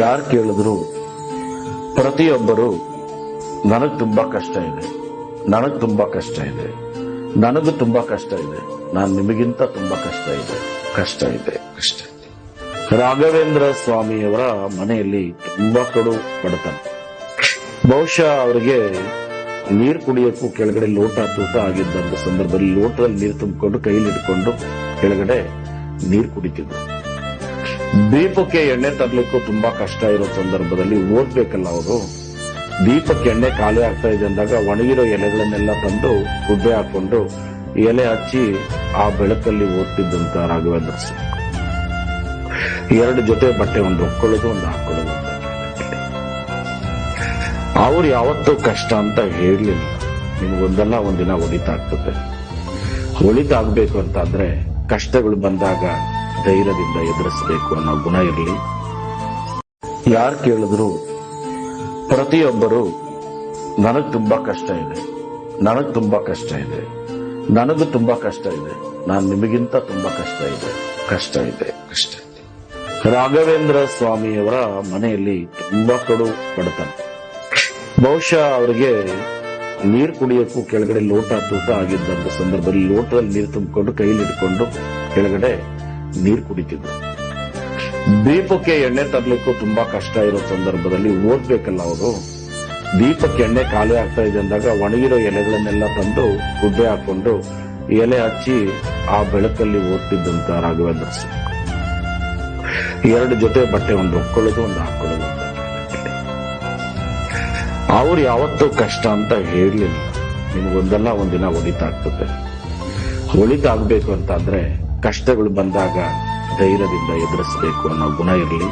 ಯಾರು ಕೇಳಿದ್ರು ಪ್ರತಿಯೊಬ್ಬರು ನನಗ್ ತುಂಬಾ ಕಷ್ಟ ಇದೆ, ನನಗ್ ತುಂಬಾ ಕಷ್ಟ ಇದೆ, ನನಗೂ ತುಂಬಾ ಕಷ್ಟ ಇದೆ, ನಾನು ನಿಮಗಿಂತ ತುಂಬಾ ಕಷ್ಟ ಇದೆ, ಕಷ್ಟ ಇದೆ, ಕಷ್ಟ ಇದೆ. ರಾಘವೇಂದ್ರ ಸ್ವಾಮಿಯವರ ಮನೆಯಲ್ಲಿ ತುಂಬಾ ಕಡು ಬಡತನ. ಬಹುಶಃ ಅವರಿಗೆ ನೀರು ಕುಡಿಯೋಕ್ಕೂ ಕೆಳಗಡೆ ಲೋಟ ತೂಟ ಆಗಿದ್ದಂತ ಸಂದರ್ಭದಲ್ಲಿ ಲೋಟದಲ್ಲಿ ನೀರು ತುಂಬಿಕೊಂಡು ಕೈಲಿ ಹಿಡ್ಕೊಂಡು ಕೆಳಗಡೆ ನೀರು ಕುಡಿತಿದ್ರು. ದೀಪಕ್ಕೆ ಎಣ್ಣೆ ತರ್ಲಿಕ್ಕೂ ತುಂಬಾ ಕಷ್ಟ ಇರೋ ಸಂದರ್ಭದಲ್ಲಿ ಓದ್ಬೇಕಲ್ಲ ಅವರು. ದೀಪಕ್ಕೆ ಎಣ್ಣೆ ಖಾಲಿ ಆಗ್ತಾ ಇದೆ ಅಂದಾಗ ಒಣಗಿರೋ ಎಲೆಗಳನ್ನೆಲ್ಲ ತಂದು ಗುಡ್ಡೆ ಹಾಕೊಂಡು ಎಲೆ ಹಚ್ಚಿ ಆ ಬೆಳಕಲ್ಲಿ ಓದ್ತಿದ್ದಂತ ರಾಘವೇಂದ್ರ ಸ್ವಾಮಿ. 2 ಜೊತೆ ಬಟ್ಟೆ, ಒಂದು ಹೊಕ್ಕೊಳ್ಳೋದು, ಒಂದು ಹಾಕೊಳ್ಳೋದು. ಅವ್ರು ಯಾವತ್ತೂ ಕಷ್ಟ ಅಂತ ಹೇಳಲಿಲ್ಲ. ನಿಮ್ಗೊಂದಲ್ಲ ಒಂದಿನ ಒಳಿತಾಗ್ತದೆ. ಒಳಿತಾಗ್ಬೇಕು ಅಂತ ಅಂದ್ರೆ ಕಷ್ಟಗಳು ಬಂದಾಗ ಧೈರ್ಯದಿಂದ ಎದುರಿಸಬೇಕು ಅನ್ನೋ ಗುಣ ಇರಲಿ. ಯಾರು ಕೇಳಿದ್ರು ಪ್ರತಿಯೊಬ್ಬರು ನನಗ್ ತುಂಬಾ ಕಷ್ಟ ಇದೆ, ನನಗ್ ತುಂಬಾ ಕಷ್ಟ ಇದೆ, ನನಗೂ ತುಂಬಾ ಕಷ್ಟ ಇದೆ, ನಾನು ನಿಮಗಿಂತ ತುಂಬಾ ಕಷ್ಟ ಇದೆ, ಕಷ್ಟ ಇದೆ, ಕಷ್ಟ ಇದೆ. ರಾಘವೇಂದ್ರ ಸ್ವಾಮಿಯವರ ಮನೆಯಲ್ಲಿ ತುಂಬಾ ಕಡು ಬಡತನ. ಬಹುಶಃ ಅವರಿಗೆ ನೀರು ಕುಡಿಯೋಕ್ಕೂ ಕೆಳಗಡೆ ಲೋಟ ತೂಟ ಆಗಿದ್ದಂತ ಸಂದರ್ಭದಲ್ಲಿ ಲೋಟದಲ್ಲಿ ನೀರು ತುಂಬಿಕೊಂಡು ಕೈಲಿ ಹಿಡ್ಕೊಂಡು ಕೆಳಗಡೆ ನೀರು ಕುಡಿತಿದ್ರು. ದೀಪಕ್ಕೆ ಎಣ್ಣೆ ತರ್ಲಿಕ್ಕೂ ತುಂಬಾ ಕಷ್ಟ ಇರೋ ಸಂದರ್ಭದಲ್ಲಿ ಓದ್ಬೇಕಲ್ಲ ಅವರು. ದೀಪಕ್ಕೆ ಎಣ್ಣೆ ಖಾಲಿ ಆಗ್ತಾ ಇದೆ ಅಂದಾಗ ಒಣಗಿರೋ ಎಲೆಗಳನ್ನೆಲ್ಲ ತಂದು ಗುಡ್ಡೆ ಹಾಕೊಂಡು ಎಲೆ ಹಚ್ಚಿ ಆ ಬೆಳಕಲ್ಲಿ ಓದ್ತಿದ್ದಂತ ರಾಘವೇಂದ್ರ ಸ್ವಾಮಿ. 2 ಜೊತೆ ಬಟ್ಟೆ, ಒಂದು ಹೊಕ್ಕೊಳ್ಳೋದು, ಒಂದು ಹಾಕೊಳ್ಳೋದು. ಅವ್ರು ಯಾವತ್ತೂ ಕಷ್ಟ ಅಂತ ಹೇಳಲಿಲ್ಲ. ನಿಮ್ಗೊಂದಲ್ಲ ಒಂದಿನ ಒಳಿತಾಗ್ತದೆ. ಒಳಿತಾಗ್ಬೇಕು ಅಂತ ಅಂದ್ರೆ ಕಷ್ಟಗಳು ಬಂದಾಗ ಧೈರ್ಯದಿಂದ ಎದುರಿಸಬೇಕು ಅನ್ನೋ ಗುಣ ಇರಲಿ.